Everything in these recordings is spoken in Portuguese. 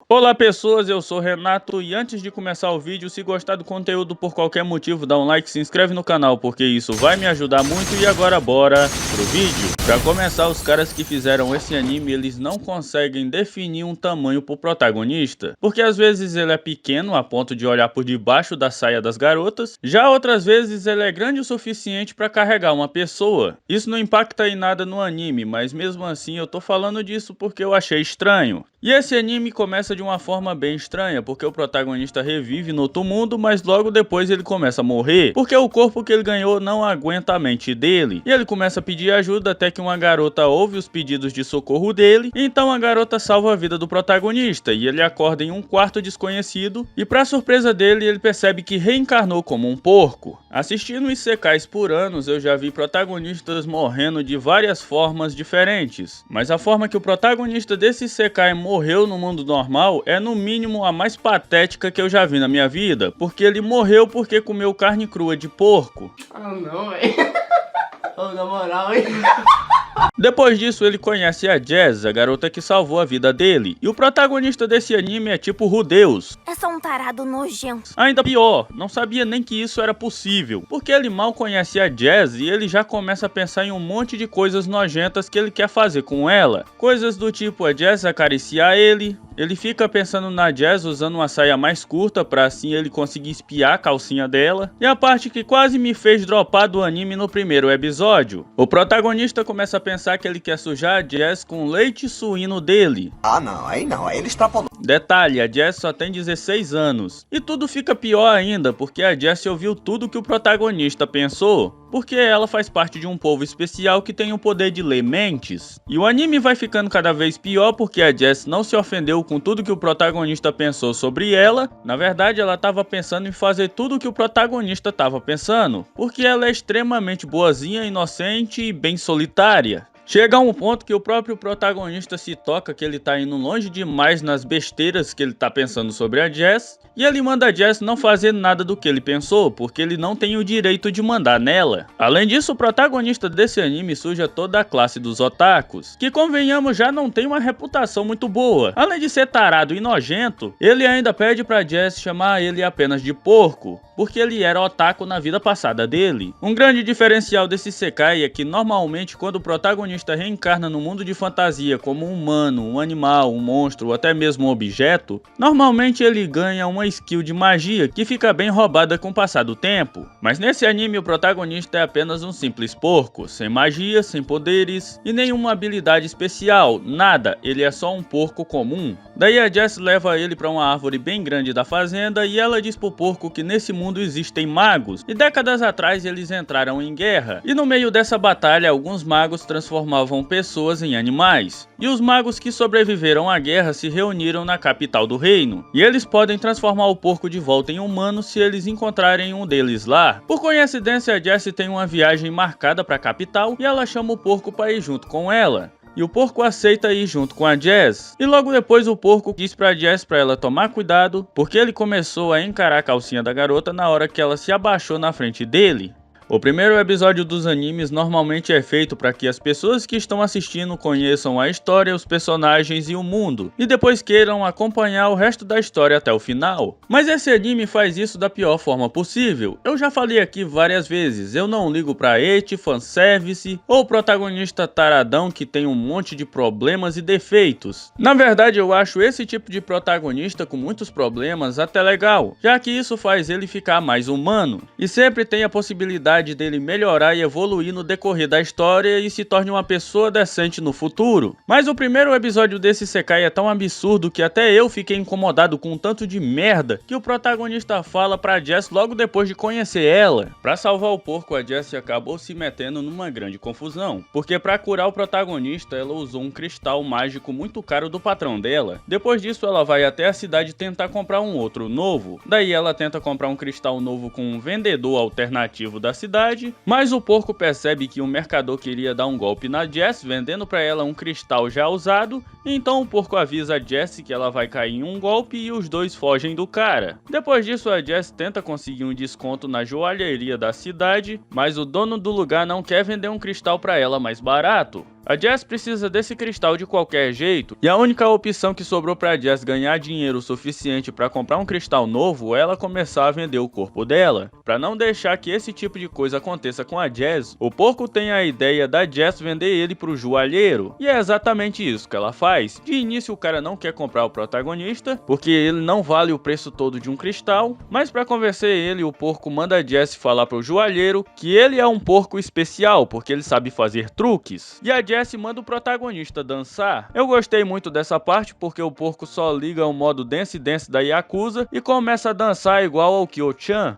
Olá pessoas, eu sou Renato e antes de começar o vídeo, se gostar do conteúdo por qualquer motivo, dá um like, se inscreve no canal porque isso vai me ajudar muito. E agora bora pro vídeo. Pra começar, os caras que fizeram esse anime, eles não conseguem definir um tamanho pro protagonista, porque às vezes ele é pequeno a ponto de olhar por debaixo da saia das garotas, já outras vezes ele é grande o suficiente pra carregar uma pessoa. Isso não impacta em nada no anime, mas mesmo assim eu tô falando disso porque eu achei estranho. E esse anime começa de uma forma bem estranha, porque o protagonista revive no outro mundo, mas logo depois ele começa a morrer, porque o corpo que ele ganhou não aguenta a mente dele. E ele começa a pedir ajuda até que uma garota ouve os pedidos de socorro dele, então a garota salva a vida do protagonista, e ele acorda em um quarto desconhecido, e pra surpresa dele, ele percebe que reencarnou como um porco. Assistindo isekais por anos, eu já vi protagonistas morrendo de várias formas diferentes, mas a forma que o protagonista desse isekai morreu no mundo normal é no mínimo a mais patética que eu já vi na minha vida, porque ele morreu porque comeu carne crua de porco. Ah não, velho. Oh, na moral, hein? Depois disso, ele conhece a Jazz, a garota que salvou a vida dele, e o protagonista desse anime é tipo Rudeus. É só um tarado nojento. Ainda pior, não sabia nem que isso era possível, porque ele mal conhece a Jazz e ele já começa a pensar em um monte de coisas nojentas que ele quer fazer com ela. Coisas do tipo a Jazz acariciar ele fica pensando na Jazz usando uma saia mais curta pra assim ele conseguir espiar a calcinha dela. E a parte que quase me fez dropar do anime no primeiro episódio. O protagonista começa a pensar que ele quer sujar a Jazz com leite suíno dele. Ah não, aí ele extrapolou. Detalhe, a Jazz só tem 16 anos. E tudo fica pior ainda, porque a Jazz ouviu tudo que o protagonista pensou, porque ela faz parte de um povo especial que tem o poder de ler mentes. E o anime vai ficando cada vez pior porque a Jazz não se ofendeu com tudo que o protagonista pensou sobre ela. Na verdade, ela estava pensando em fazer tudo o que o protagonista estava pensando, porque ela é extremamente boazinha, inocente e bem solitária. Chega a um ponto que o próprio protagonista se toca que ele tá indo longe demais nas besteiras que ele tá pensando sobre a Jazz, e ele manda a Jazz não fazer nada do que ele pensou, porque ele não tem o direito de mandar nela. Além disso, o protagonista desse anime suja toda a classe dos otakus, que convenhamos já não tem uma reputação muito boa. Além de ser tarado e nojento, ele ainda pede pra Jazz chamar ele apenas de porco, porque ele era otaku na vida passada dele. Um grande diferencial desse isekai é que normalmente quando o protagonista reencarna no mundo de fantasia como um humano, um animal, um monstro ou até mesmo um objeto, normalmente ele ganha uma skill de magia que fica bem roubada com o passar do tempo. Mas nesse anime o protagonista é apenas um simples porco, sem magia, sem poderes e nenhuma habilidade especial, nada, ele é só um porco comum. Daí a Jess leva ele para uma árvore bem grande da fazenda e ela diz pro porco que nesse mundo existem magos, e décadas atrás eles entraram em guerra, e no meio dessa batalha alguns magos transformavam pessoas em animais, e os magos que sobreviveram à guerra se reuniram na capital do reino, e eles podem transformar o porco de volta em humano se eles encontrarem um deles lá. Por coincidência, a Jessie tem uma viagem marcada para a capital e ela chama o porco para ir junto com ela. E o porco aceita ir junto com a Jazz. E logo depois o porco diz pra Jazz pra ela tomar cuidado, porque ele começou a encarar a calcinha da garota na hora que ela se abaixou na frente dele. O primeiro episódio dos animes normalmente é feito para que as pessoas que estão assistindo conheçam a história, os personagens e o mundo, e depois queiram acompanhar o resto da história até o final. Mas esse anime faz isso da pior forma possível. Eu já falei aqui várias vezes, eu não ligo pra eti, fanservice ou protagonista taradão que tem um monte de problemas e defeitos. Na verdade eu acho esse tipo de protagonista com muitos problemas até legal, já que isso faz ele ficar mais humano, e sempre tem a possibilidade dele melhorar e evoluir no decorrer da história e se torne uma pessoa decente no futuro. Mas o primeiro episódio desse isekai é tão absurdo que até eu fiquei incomodado com um tanto de merda que o protagonista fala pra Jess logo depois de conhecer ela. Pra salvar o porco, a Jess acabou se metendo numa grande confusão, porque pra curar o protagonista ela usou um cristal mágico muito caro do patrão dela. Depois disso ela vai até a cidade tentar comprar um outro novo, daí ela tenta comprar um cristal novo com um vendedor alternativo da cidade, mas o porco percebe que o mercador queria dar um golpe na Jess, vendendo para ela um cristal já usado, então o porco avisa a Jess que ela vai cair em um golpe e os dois fogem do cara. Depois disso a Jess tenta conseguir um desconto na joalheria da cidade, mas o dono do lugar não quer vender um cristal para ela mais barato. A Jess precisa desse cristal de qualquer jeito, e a única opção que sobrou pra Jess ganhar dinheiro suficiente pra comprar um cristal novo é ela começar a vender o corpo dela. Pra não deixar que esse tipo de coisa aconteça com a Jess, o porco tem a ideia da Jess vender ele pro joalheiro, e é exatamente isso que ela faz. De início o cara não quer comprar o protagonista, porque ele não vale o preço todo de um cristal, mas pra convencer ele, o porco manda a Jess falar pro joalheiro que ele é um porco especial, porque ele sabe fazer truques, e a Jess manda o protagonista dançar. Eu gostei muito dessa parte porque o porco só liga o modo Dance Dance da Yakuza e começa a dançar igual ao Kyo-chan.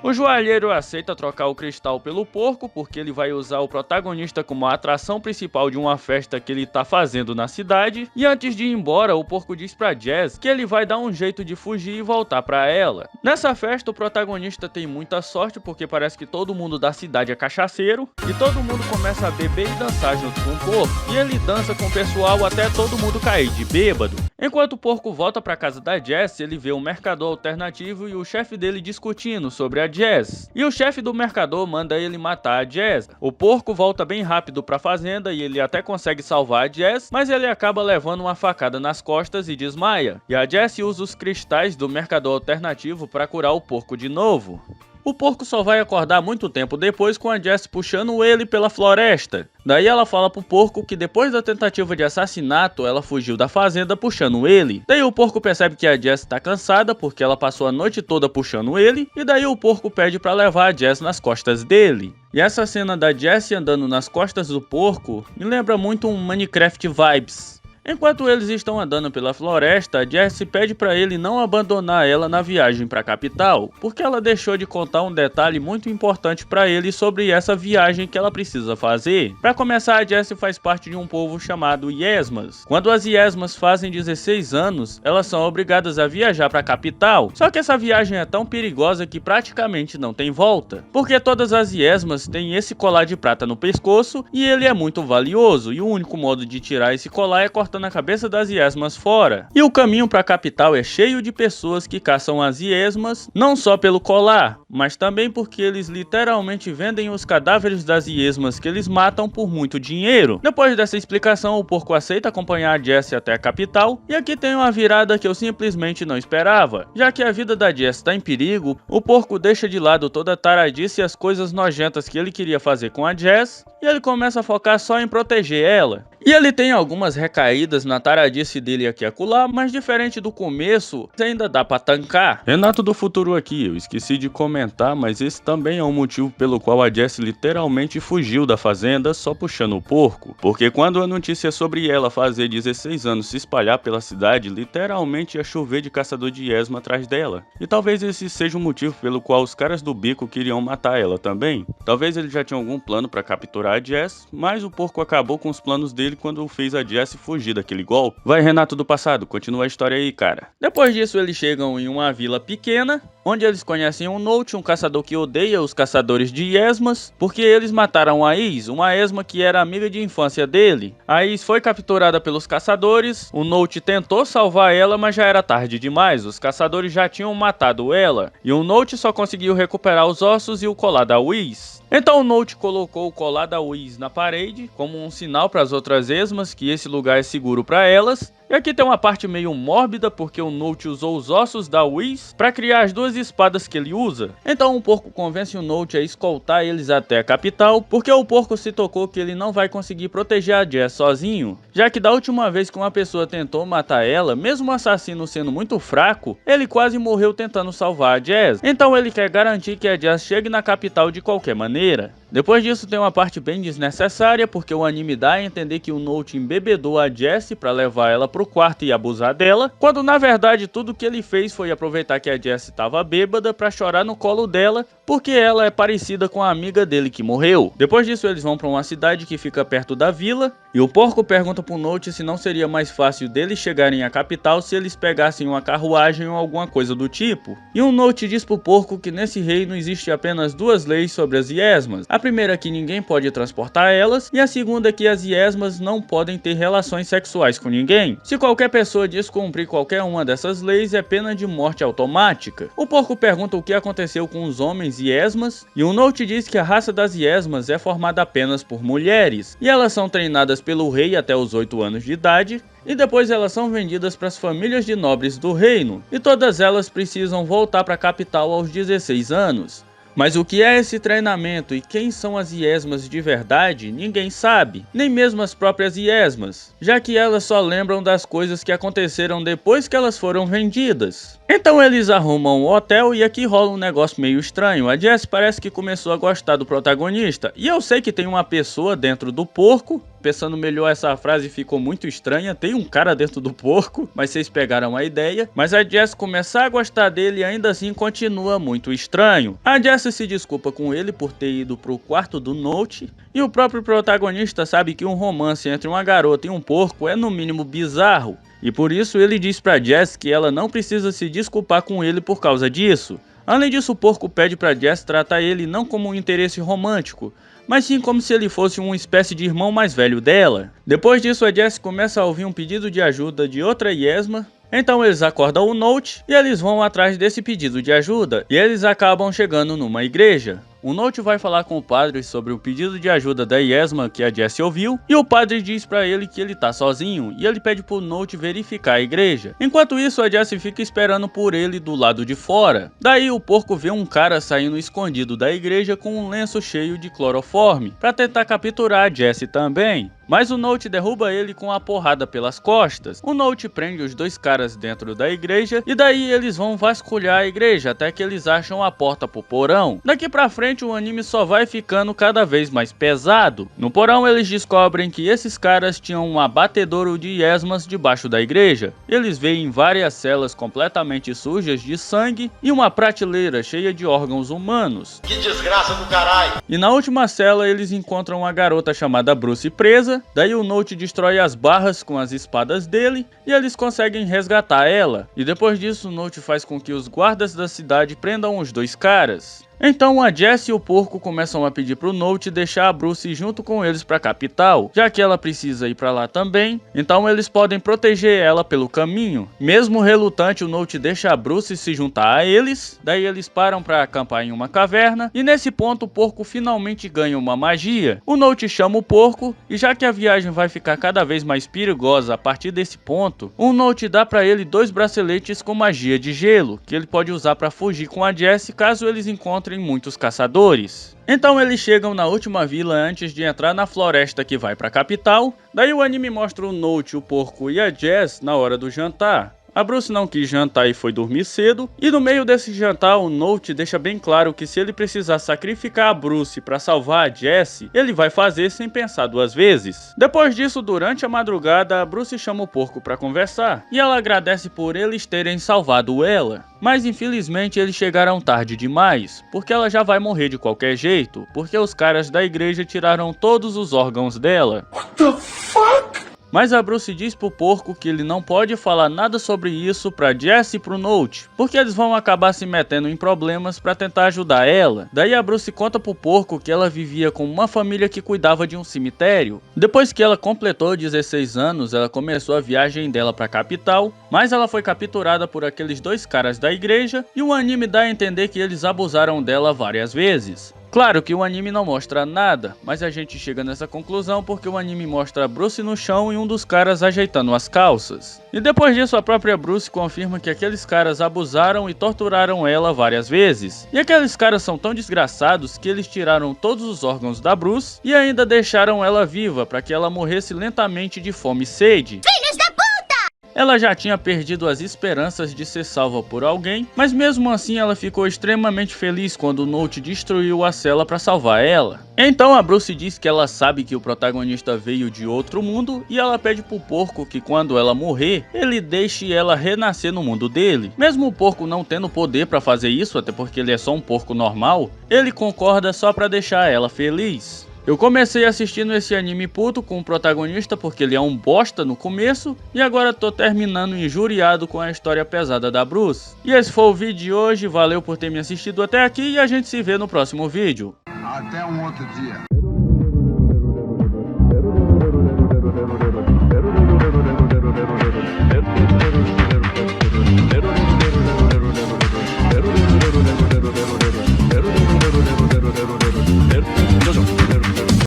O joalheiro aceita trocar o cristal pelo porco, porque ele vai usar o protagonista como a atração principal de uma festa que ele tá fazendo na cidade, e antes de ir embora, o porco diz pra Jess que ele vai dar um jeito de fugir e voltar pra ela. Nessa festa, o protagonista tem muita sorte, porque parece que todo mundo da cidade é cachaceiro, e todo mundo começa a beber e dançar junto com o porco, e ele dança com o pessoal até todo mundo cair de bêbado. Enquanto o porco volta pra casa da Jess, ele vê um mercador alternativo e o chefe dele discutindo sobre a Jess. E o chefe do mercador manda ele matar a Jess. O porco volta bem rápido pra fazenda e ele até consegue salvar a Jess, mas ele acaba levando uma facada nas costas e desmaia. E a Jess usa os cristais do mercador alternativo pra curar o porco de novo. O porco só vai acordar muito tempo depois com a Jess puxando ele pela floresta. Daí ela fala pro porco que depois da tentativa de assassinato, ela fugiu da fazenda puxando ele. Daí o porco percebe que a Jess tá cansada porque ela passou a noite toda puxando ele, e daí o porco pede pra levar a Jess nas costas dele. E essa cena da Jess andando nas costas do porco me lembra muito um Minecraft vibes. Enquanto eles estão andando pela floresta, a Jess pede para ele não abandonar ela na viagem para a capital, porque ela deixou de contar um detalhe muito importante para ele sobre essa viagem que ela precisa fazer. Para começar, a Jess faz parte de um povo chamado Yesmas. Quando as Yesmas fazem 16 anos, elas são obrigadas a viajar para a capital, só que essa viagem é tão perigosa que praticamente não tem volta, porque todas as Yesmas têm esse colar de prata no pescoço e ele é muito valioso, e o único modo de tirar esse colar é cortar na cabeça das Yesmas fora. E o caminho para a capital é cheio de pessoas que caçam as Yesmas, não só pelo colar, mas também porque eles literalmente vendem os cadáveres das Yesmas que eles matam por muito dinheiro. Depois dessa explicação, o porco aceita acompanhar a Jess até a capital, e aqui tem uma virada que eu simplesmente não esperava. Já que a vida da Jess está em perigo, o porco deixa de lado toda a taradice e as coisas nojentas que ele queria fazer com a Jess, e ele começa a focar só em proteger ela. E ele tem algumas recaídas na taradice dele aqui e acolá, mas diferente do começo, ainda dá pra tancar. Renato do Futuro aqui, eu esqueci de comentar, mas esse também é um motivo pelo qual a Jess literalmente fugiu da fazenda só puxando o porco. Porque quando a notícia sobre ela fazer 16 anos se espalhar pela cidade, literalmente ia chover de caçador de Yesma atrás dela. E talvez esse seja o motivo pelo qual os caras do bico queriam matar ela também. Talvez ele já tinha algum plano pra capturar a Jess, mas o porco acabou com os planos dele quando fez a Jess fugir daquele golpe. Vai, Renato do passado, continua a história aí, cara. Depois disso, eles chegam em uma vila pequena, onde eles conhecem um Note, um caçador que odeia os caçadores de Yesmas, porque eles mataram a Is, uma Yesma que era amiga de infância dele. A Is foi capturada pelos caçadores, o Note tentou salvar ela, mas já era tarde demais, os caçadores já tinham matado ela, e o Note só conseguiu recuperar os ossos e o colar da Whis. Então o Note colocou o colar da Whis na parede, como um sinal para as outras Yesmas que esse lugar é seguro para elas. E aqui tem uma parte meio mórbida, porque o Note usou os ossos da Whis para criar as duas espadas que ele usa. Então o porco convence o Note a escoltar eles até a capital, porque o porco se tocou que ele não vai conseguir proteger a Jess sozinho, já que da última vez que uma pessoa tentou matar ela, mesmo o assassino sendo muito fraco, ele quase morreu tentando salvar a Jess. Então ele quer garantir que a Jess chegue na capital de qualquer maneira. Depois disso tem uma parte bem desnecessária, porque o anime dá a entender que o Note embebedou a Jess para levar ela pro quarto e abusar dela, quando na verdade tudo que ele fez foi aproveitar que a Jess estava bêbada para chorar no colo dela, porque ela é parecida com a amiga dele que morreu. Depois disso eles vão para uma cidade que fica perto da vila, e o porco pergunta pro Note se não seria mais fácil deles chegarem à capital se eles pegassem uma carruagem ou alguma coisa do tipo. E o Note diz pro porco que nesse reino existe apenas duas leis sobre as Yesmas. A primeira é que ninguém pode transportar elas, e a segunda é que as Yesmas não podem ter relações sexuais com ninguém. Se qualquer pessoa descumprir qualquer uma dessas leis, é pena de morte automática. O porco pergunta o que aconteceu com os homens Yesmas, e o Note diz que a raça das Yesmas é formada apenas por mulheres, e elas são treinadas pelo rei até os 8 anos de idade, e depois elas são vendidas para as famílias de nobres do reino, e todas elas precisam voltar para a capital aos 16 anos. Mas o que é esse treinamento e quem são as Yesmas de verdade, ninguém sabe, nem mesmo as próprias Yesmas, já que elas só lembram das coisas que aconteceram depois que elas foram vendidas. Então eles arrumam um hotel e aqui rola um negócio meio estranho. A Jess parece que começou a gostar do protagonista, e eu sei que tem uma pessoa dentro do porco. Pensando melhor, essa frase ficou muito estranha, tem um cara dentro do porco, mas vocês pegaram a ideia. Mas a Jess começar a gostar dele e ainda assim continua muito estranho. A Jess se desculpa com ele por ter ido pro quarto do Note, e o próprio protagonista sabe que um romance entre uma garota e um porco é no mínimo bizarro, e por isso ele diz pra Jess que ela não precisa se desculpar com ele por causa disso. Além disso, o porco pede pra Jess tratar ele não como um interesse romântico, mas sim como se ele fosse uma espécie de irmão mais velho dela. Depois disso, a Jess começa a ouvir um pedido de ajuda de outra Yesma. Então eles acordam o Note e eles vão atrás desse pedido de ajuda, e eles acabam chegando numa igreja. O Note vai falar com o padre sobre o pedido de ajuda da Yesma que a Jess ouviu, e o padre diz pra ele que ele tá sozinho, e ele pede pro Note verificar a igreja. Enquanto isso, a Jess fica esperando por ele do lado de fora. Daí o porco vê um cara saindo escondido da igreja com um lenço cheio de cloroforme, pra tentar capturar a Jess também. Mas o Note derruba ele com a porrada pelas costas. O Note prende os dois caras dentro da igreja, e daí eles vão vasculhar a igreja até que eles acham a porta pro porão. Daqui pra frente o anime só vai ficando cada vez mais pesado. No porão eles descobrem que esses caras tinham um abatedouro de Yesmas debaixo da igreja. Eles veem várias celas completamente sujas de sangue e uma prateleira cheia de órgãos humanos. Que desgraça do caralho! E na última cela eles encontram uma garota chamada Bruce presa. Daí o Note destrói as barras com as espadas dele e eles conseguem resgatar ela. E depois disso o Note faz com que os guardas da cidade prendam os dois caras. Então a Jess e o porco começam a pedir pro Note deixar a Bruce junto com eles pra capital, já que ela precisa ir pra lá também, então eles podem proteger ela pelo caminho. Mesmo relutante, o Note deixa a Bruce se juntar a eles, daí eles param pra acampar em uma caverna, e nesse ponto o porco finalmente ganha uma magia. O Note chama o porco, e já que a viagem vai ficar cada vez mais perigosa a partir desse ponto, o Note dá pra ele 2 braceletes com magia de gelo, que ele pode usar pra fugir com a Jess caso eles encontrem muitos caçadores. Então eles chegam na última vila antes de entrar na floresta que vai pra capital. Daí o anime mostra o Note, o porco e a Jess na hora do jantar. A Bruce não quis jantar e foi dormir cedo, e no meio desse jantar o Note deixa bem claro que se ele precisar sacrificar a Bruce para salvar a Jess, ele vai fazer sem pensar 2 vezes. Depois disso, durante a madrugada, a Bruce chama o porco para conversar, e ela agradece por eles terem salvado ela. Mas infelizmente eles chegaram tarde demais, porque ela já vai morrer de qualquer jeito, porque os caras da igreja tiraram todos os órgãos dela. What the fuck? Mas a Bruce diz pro porco que ele não pode falar nada sobre isso pra Jess e pro Note, porque eles vão acabar se metendo em problemas pra tentar ajudar ela. Daí a Bruce conta pro porco que ela vivia com uma família que cuidava de um cemitério. Depois que ela completou 16 anos, ela começou a viagem dela pra capital, mas ela foi capturada por aqueles 2 caras da igreja, e o anime dá a entender que eles abusaram dela várias vezes. Claro que o anime não mostra nada, mas a gente chega nessa conclusão porque o anime mostra a Bruce no chão e um dos caras ajeitando as calças. E depois disso a própria Bruce confirma que aqueles caras abusaram e torturaram ela várias vezes. E aqueles caras são tão desgraçados que eles tiraram todos os órgãos da Bruce e ainda deixaram ela viva para que ela morresse lentamente de fome e sede. Ela já tinha perdido as esperanças de ser salva por alguém, mas mesmo assim ela ficou extremamente feliz quando o Note destruiu a cela para salvar ela. Então a Bruce diz que ela sabe que o protagonista veio de outro mundo e ela pede pro porco que quando ela morrer, ele deixe ela renascer no mundo dele. Mesmo o porco não tendo poder para fazer isso, até porque ele é só um porco normal, ele concorda só para deixar ela feliz. Eu comecei assistindo esse anime puto com o protagonista porque ele é um bosta no começo, e agora tô terminando injuriado com a história pesada da Bruce. E esse foi o vídeo de hoje, valeu por ter me assistido até aqui e a gente se vê no próximo vídeo. Até um outro dia.